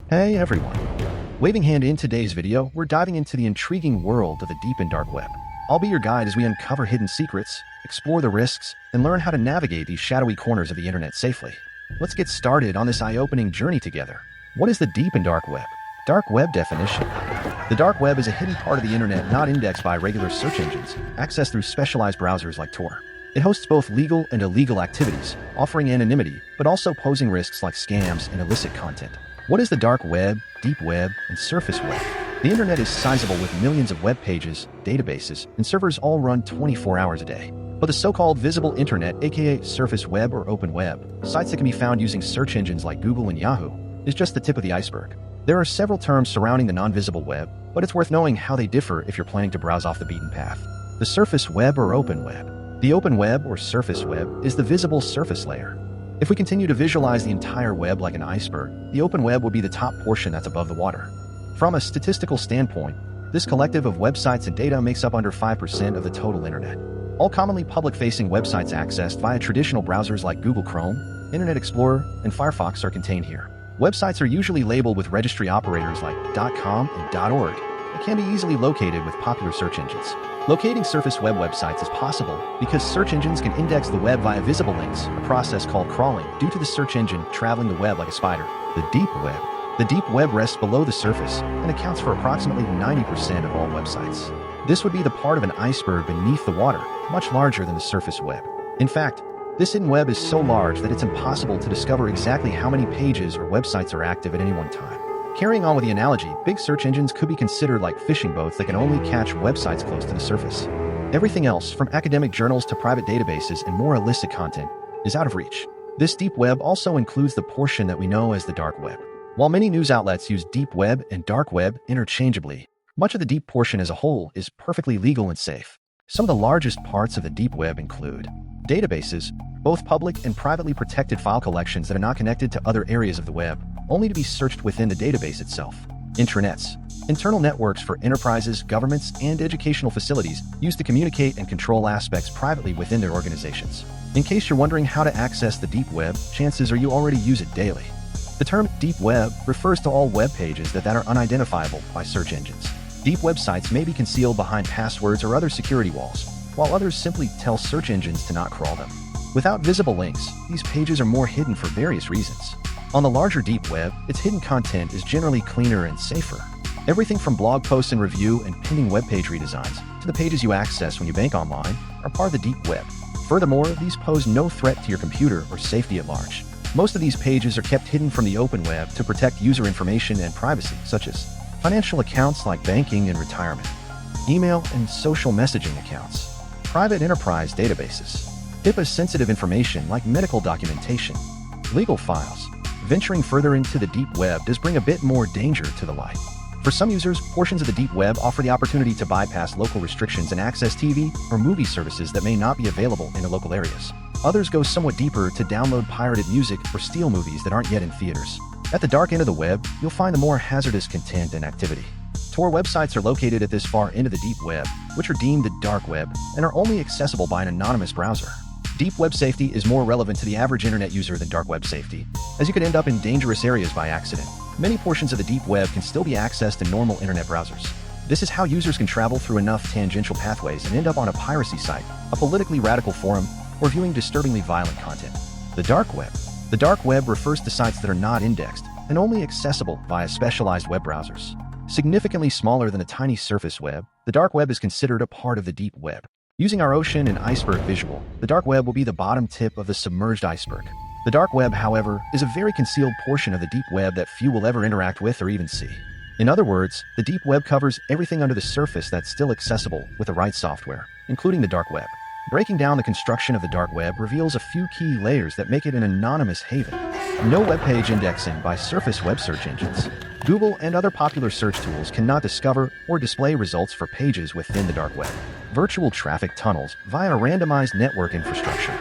Hey everyone! Waving hand in today's video, we're diving into the intriguing world of the deep and dark web. I'll be your guide as we uncover hidden secrets, explore the risks, and learn how to navigate these shadowy corners of the internet safely. Let's get started on this eye-opening journey together. What is the deep and dark web? Dark web definition. The dark web is a hidden part of the internet not indexed by regular search engines, accessed through specialized browsers like Tor. It hosts both legal and illegal activities, offering anonymity, but also posing risks like scams and illicit content. What is the dark web, deep web, and surface web? The internet is sizable with millions of web pages, databases, and servers all run 24 hours a day. But the so-called visible internet, aka surface web or open web, sites that can be found using search engines like Google and Yahoo, is just the tip of the iceberg. There are several terms surrounding the non-visible web, but it's worth knowing how they differ if you're planning to browse off the beaten path. The surface web or open web. The open web or surface web is the visible surface layer. If we continue to visualize the entire web like an iceberg, the open web will be the top portion that's above the water. From a statistical standpoint, this collective of websites and data makes up under 5% of the total internet. All commonly public-facing websites accessed via traditional browsers like Google Chrome, Internet Explorer, and Firefox are contained here. Websites are usually labeled with registry operators like .com and .org and can be easily located with popular search engines. Locating surface web websites is possible because search engines can index the web via visible links, a process called crawling, due to the search engine traveling the web like a spider. The deep web. The deep web rests below the surface and accounts for approximately 90% of all websites. This would be the part of an iceberg beneath the water, much larger than the surface web. In fact, this hidden web is so large that it's impossible to discover exactly how many pages or websites are active at any one time. Carrying on with the analogy, big search engines could be considered like fishing boats that can only catch websites close to the surface. Everything else, from academic journals to private databases and more illicit content, is out of reach. This deep web also includes the portion that we know as the dark web. While many news outlets use deep web and dark web interchangeably, much of the deep portion as a whole is perfectly legal and safe. Some of the largest parts of the deep web include databases, both public and privately protected file collections that are not connected to other areas of the web, only to be searched within the database itself. Intranets, internal networks for enterprises, governments, and educational facilities used to communicate and control aspects privately within their organizations. In case you're wondering how to access the deep web, chances are you already use it daily. The term deep web refers to all web pages that are unidentifiable by search engines. Deep websites may be concealed behind passwords or other security walls, while others simply tell search engines to not crawl them. Without visible links, these pages are more hidden for various reasons. On the larger deep web, its hidden content is generally cleaner and safer. Everything from blog posts and review and pending web page redesigns to the pages you access when you bank online are part of the deep web. Furthermore, these pose no threat to your computer or safety at large. Most of these pages are kept hidden from the open web to protect user information and privacy, such as financial accounts like banking and retirement, email and social messaging accounts, private enterprise databases, HIPAA-sensitive information like medical documentation, legal files. Venturing further into the deep web does bring a bit more danger to the light. For some users, portions of the deep web offer the opportunity to bypass local restrictions and access TV or movie services that may not be available in their local areas. Others go somewhat deeper to download pirated music or steal movies that aren't yet in theaters. At the dark end of the web, you'll find the more hazardous content and activity. Tor websites are located at this far end of the deep web, which are deemed the dark web and are only accessible by an anonymous browser. Deep web safety is more relevant to the average internet user than dark web safety, as you could end up in dangerous areas by accident. Many portions of the deep web can still be accessed in normal internet browsers. This is how users can travel through enough tangential pathways and end up on a piracy site, a politically radical forum, or viewing disturbingly violent content. The dark web. The dark web refers to sites that are not indexed and only accessible via specialized web browsers. Significantly smaller than a tiny surface web, the dark web is considered a part of the deep web. Using our ocean and iceberg visual, the dark web will be the bottom tip of the submerged iceberg. The dark web, however, is a very concealed portion of the deep web that few will ever interact with or even see. In other words, the deep web covers everything under the surface that's still accessible with the right software, including the dark web. Breaking down the construction of the dark web reveals a few key layers that make it an anonymous haven. No web page indexing by surface web search engines. Google and other popular search tools cannot discover or display results for pages within the dark web. Virtual traffic tunnels via a randomized network infrastructure.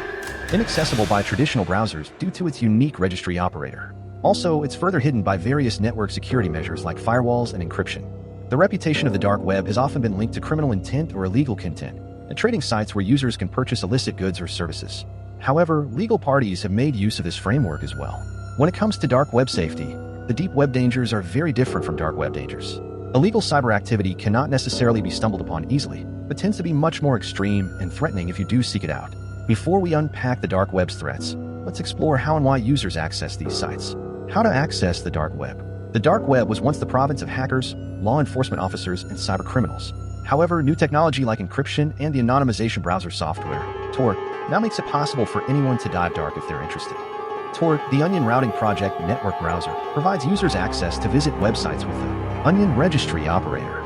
Inaccessible by traditional browsers due to its unique registry operator. Also, it's further hidden by various network security measures like firewalls and encryption. The reputation of the dark web has often been linked to criminal intent or illegal content, and trading sites where users can purchase illicit goods or services. However, legal parties have made use of this framework as well. When it comes to dark web safety, the deep web dangers are very different from dark web dangers. Illegal cyber activity cannot necessarily be stumbled upon easily, but tends to be much more extreme and threatening if you do seek it out. Before we unpack the dark web's threats, let's explore how and why users access these sites. How to access the dark web. The dark web was once the province of hackers, law enforcement officers, and cybercriminals. However, new technology like encryption and the anonymization browser software, Tor, now makes it possible for anyone to dive dark if they're interested. Tor, the Onion Routing Project network browser, provides users access to visit websites with the Onion Registry Operator.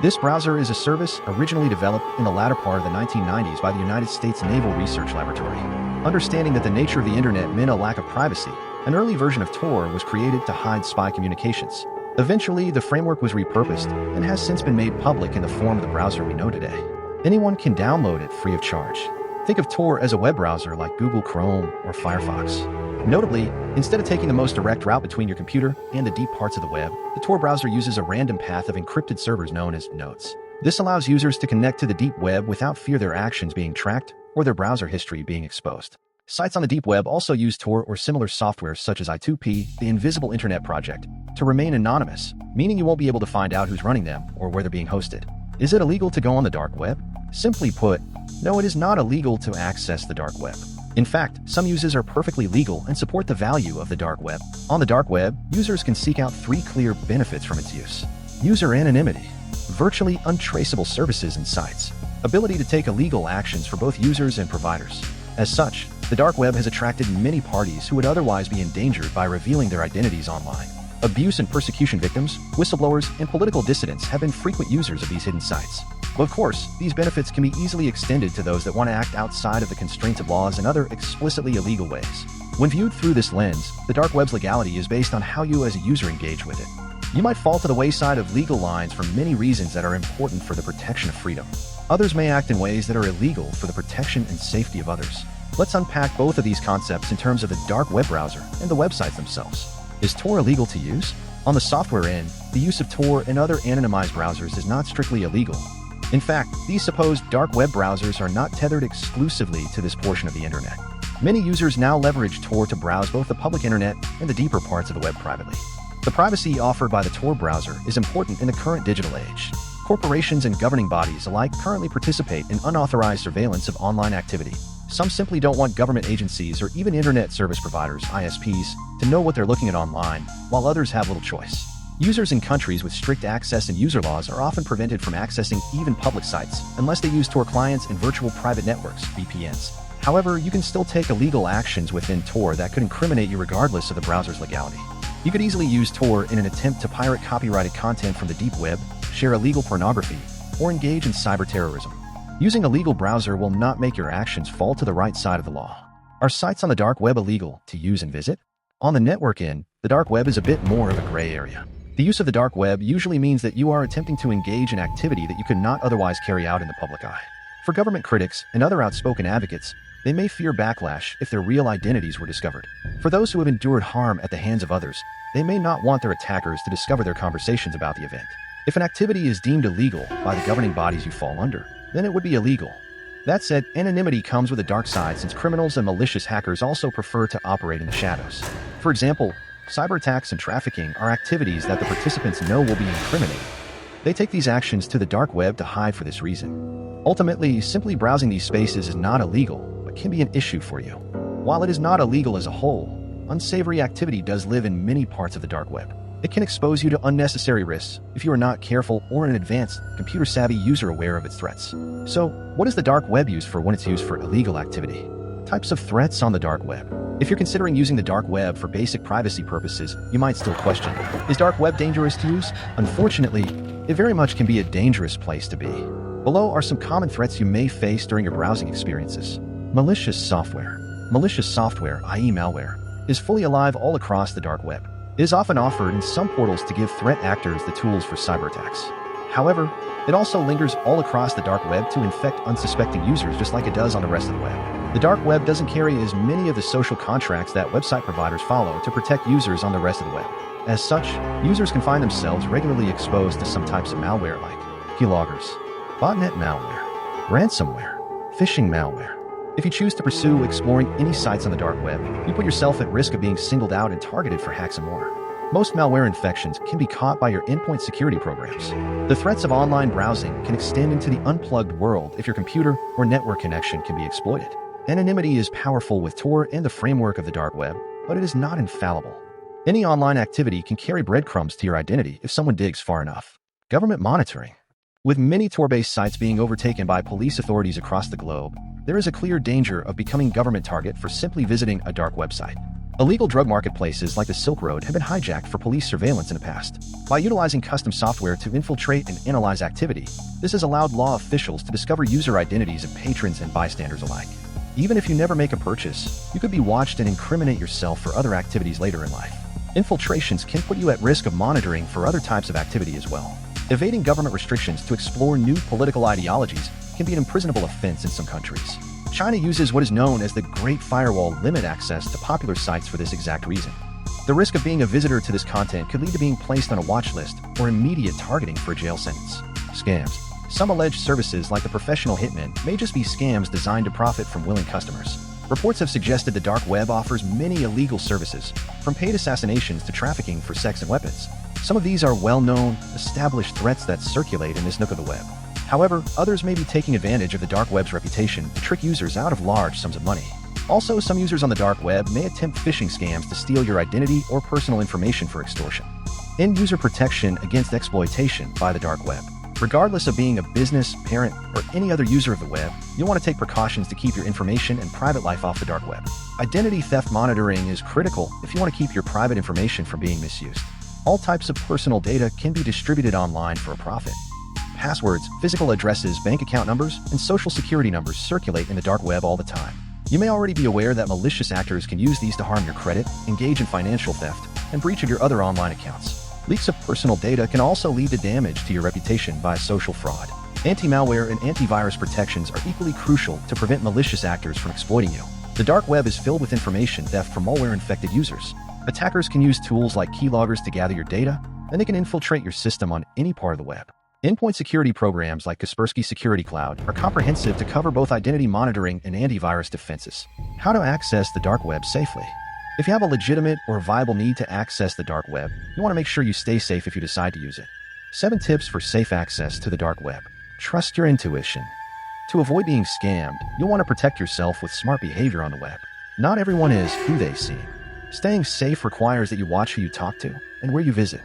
This browser is a service originally developed in the latter part of the 1990s by the United States Naval Research Laboratory. Understanding that the nature of the internet meant a lack of privacy, an early version of Tor was created to hide spy communications. Eventually, the framework was repurposed and has since been made public in the form of the browser we know today. Anyone can download it free of charge. Think of Tor as a web browser like Google Chrome or Firefox. Notably, instead of taking the most direct route between your computer and the deep parts of the web, the Tor browser uses a random path of encrypted servers known as nodes. This allows users to connect to the deep web without fear their actions being tracked or their browser history being exposed. Sites on the deep web also use Tor or similar software such as I2P, the Invisible Internet Project, to remain anonymous, meaning you won't be able to find out who's running them or where they're being hosted. Is it illegal to go on the dark web? Simply put, no, it is not illegal to access the dark web. In fact, some uses are perfectly legal and support the value of the dark web. On the dark web, users can seek out 3 clear benefits from its use. User anonymity, virtually untraceable services and sites, ability to take illegal actions for both users and providers. As such, the dark web has attracted many parties who would otherwise be endangered by revealing their identities online. Abuse and persecution victims, whistleblowers, and political dissidents have been frequent users of these hidden sites. But of course, these benefits can be easily extended to those that want to act outside of the constraints of laws in other explicitly illegal ways. When viewed through this lens, the dark web's legality is based on how you as a user engage with it. You might fall to the wayside of legal lines for many reasons that are important for the protection of freedom. Others may act in ways that are illegal for the protection and safety of others. Let's unpack both of these concepts in terms of the dark web browser and the websites themselves. Is Tor illegal to use? On the software end, the use of Tor and other anonymized browsers is not strictly illegal. In fact, these supposed dark web browsers are not tethered exclusively to this portion of the internet. Many users now leverage Tor to browse both the public internet and the deeper parts of the web privately. The privacy offered by the Tor browser is important in the current digital age. Corporations and governing bodies alike currently participate in unauthorized surveillance of online activity. Some simply don't want government agencies or even internet service providers, ISPs, to know what they're looking at online, while others have little choice. Users in countries with strict access and user laws are often prevented from accessing even public sites unless they use Tor clients and virtual private networks, VPNs. However, you can still take illegal actions within Tor that could incriminate you regardless of the browser's legality. You could easily use Tor in an attempt to pirate copyrighted content from the deep web, share illegal pornography, or engage in cyber terrorism. Using a legal browser will not make your actions fall to the right side of the law. Are sites on the dark web illegal to use and visit? On the network end, the dark web is a bit more of a gray area. The use of the dark web usually means that you are attempting to engage in activity that you could not otherwise carry out in the public eye. For government critics and other outspoken advocates, they may fear backlash if their real identities were discovered. For those who have endured harm at the hands of others, they may not want their attackers to discover their conversations about the event. If an activity is deemed illegal by the governing bodies you fall under, then it would be illegal. That said, anonymity comes with a dark side since criminals and malicious hackers also prefer to operate in the shadows. For example, cyber attacks and trafficking are activities that the participants know will be incriminating. They take these actions to the dark web to hide for this reason. Ultimately, simply browsing these spaces is not illegal, but can be an issue for you. While it is not illegal as a whole, unsavory activity does live in many parts of the dark web. It can expose you to unnecessary risks if you are not careful or an advanced, computer-savvy user aware of its threats. So, what is the dark web used for when it's used for illegal activity? Types of threats on the dark web. If you're considering using the dark web for basic privacy purposes, you might still question, is dark web dangerous to use? Unfortunately, it very much can be a dangerous place to be. Below are some common threats you may face during your browsing experiences. Malicious software. Malicious software, i.e. malware, is fully alive all across the dark web. It is often offered in some portals to give threat actors the tools for cyber attacks. However, it also lingers all across the dark web to infect unsuspecting users just like it does on the rest of the web. The dark web doesn't carry as many of the social contracts that website providers follow to protect users on the rest of the web. As such, users can find themselves regularly exposed to some types of malware like keyloggers, botnet malware, ransomware, phishing malware. If you choose to pursue exploring any sites on the dark web, you put yourself at risk of being singled out and targeted for hacks and more. Most malware infections can be caught by your endpoint security programs. The threats of online browsing can extend into the unplugged world if your computer or network connection can be exploited. Anonymity is powerful with Tor and the framework of the dark web, but it is not infallible. Any online activity can carry breadcrumbs to your identity if someone digs far enough. Government monitoring. With many Tor-based sites being overtaken by police authorities across the globe, there is a clear danger of becoming government target for simply visiting a dark website. Illegal drug marketplaces like the Silk Road have been hijacked for police surveillance in the past. By utilizing custom software to infiltrate and analyze activity, this has allowed law officials to discover user identities of patrons and bystanders alike. Even if you never make a purchase, you could be watched and incriminate yourself for other activities later in life. Infiltrations can put you at risk of monitoring for other types of activity as well. Evading government restrictions to explore new political ideologies can be an imprisonable offense in some countries. China uses what is known as the Great Firewall to limit access to popular sites for this exact reason. The risk of being a visitor to this content could lead to being placed on a watch list or immediate targeting for a jail sentence. Scams. Some alleged services like the professional hitman may just be scams designed to profit from willing customers. Reports have suggested the dark web offers many illegal services, from paid assassinations to trafficking for sex and weapons. Some of these are well-known, established threats that circulate in this nook of the web. However, others may be taking advantage of the dark web's reputation to trick users out of large sums of money. Also, some users on the dark web may attempt phishing scams to steal your identity or personal information for extortion. End-user protection against exploitation by the dark web. Regardless of being a business, parent, or any other user of the web, you'll want to take precautions to keep your information and private life off the dark web. Identity theft monitoring is critical if you want to keep your private information from being misused. All types of personal data can be distributed online for a profit. Passwords, physical addresses, bank account numbers, and social security numbers circulate in the dark web all the time. You may already be aware that malicious actors can use these to harm your credit, engage in financial theft, and breach of your other online accounts. Leaks of personal data can also lead to damage to your reputation via social fraud. Anti-malware and antivirus protections are equally crucial to prevent malicious actors from exploiting you. The dark web is filled with information theft from malware-infected users. Attackers can use tools like keyloggers to gather your data, and they can infiltrate your system on any part of the web. Endpoint security programs like Kaspersky Security Cloud are comprehensive to cover both identity monitoring and antivirus defenses. How to access the dark web safely. If you have a legitimate or viable need to access the dark web, you want to make sure you stay safe if you decide to use it. 7 tips for safe access to the dark web. Trust your intuition. To avoid being scammed, you'll want to protect yourself with smart behavior on the web. Not everyone is who they seem. Staying safe requires that you watch who you talk to and where you visit.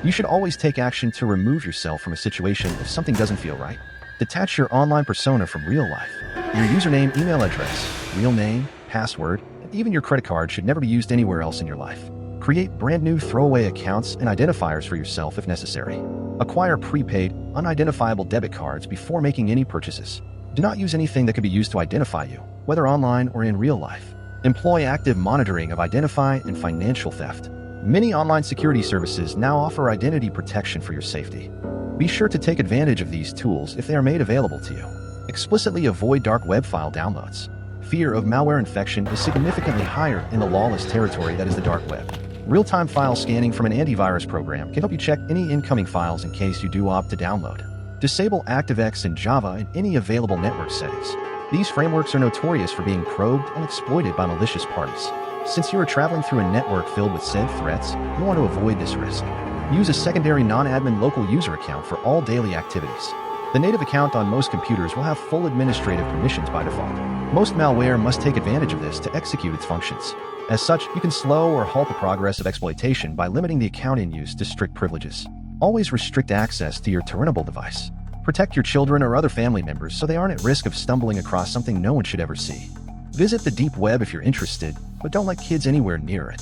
You should always take action to remove yourself from a situation if something doesn't feel right. Detach your online persona from real life. Your username, email address, real name, password, and even your credit card should never be used anywhere else in your life. Create brand new throwaway accounts and identifiers for yourself if necessary. Acquire prepaid, unidentifiable debit cards before making any purchases. Do not use anything that could be used to identify you, whether online or in real life. Employ active monitoring of identify and financial theft. Many online security services now offer identity protection for your safety. Be sure to take advantage of these tools if they are made available to you. Explicitly avoid dark web file downloads. Fear of malware infection is significantly higher in the lawless territory that is the dark web. Real-time file scanning from an antivirus program can help you check any incoming files in case you do opt to download. Disable ActiveX in Java in any available network settings. These frameworks are notorious for being probed and exploited by malicious parties. Since you are traveling through a network filled with said threats, you want to avoid this risk. Use a secondary non-admin local user account for all daily activities. The native account on most computers will have full administrative permissions by default. Most malware must take advantage of this to execute its functions. As such, you can slow or halt the progress of exploitation by limiting the account in use to strict privileges. Always restrict access to your terminable device. Protect your children or other family members so they aren't at risk of stumbling across something no one should ever see. Visit the deep web if you're interested, but don't let kids anywhere near it.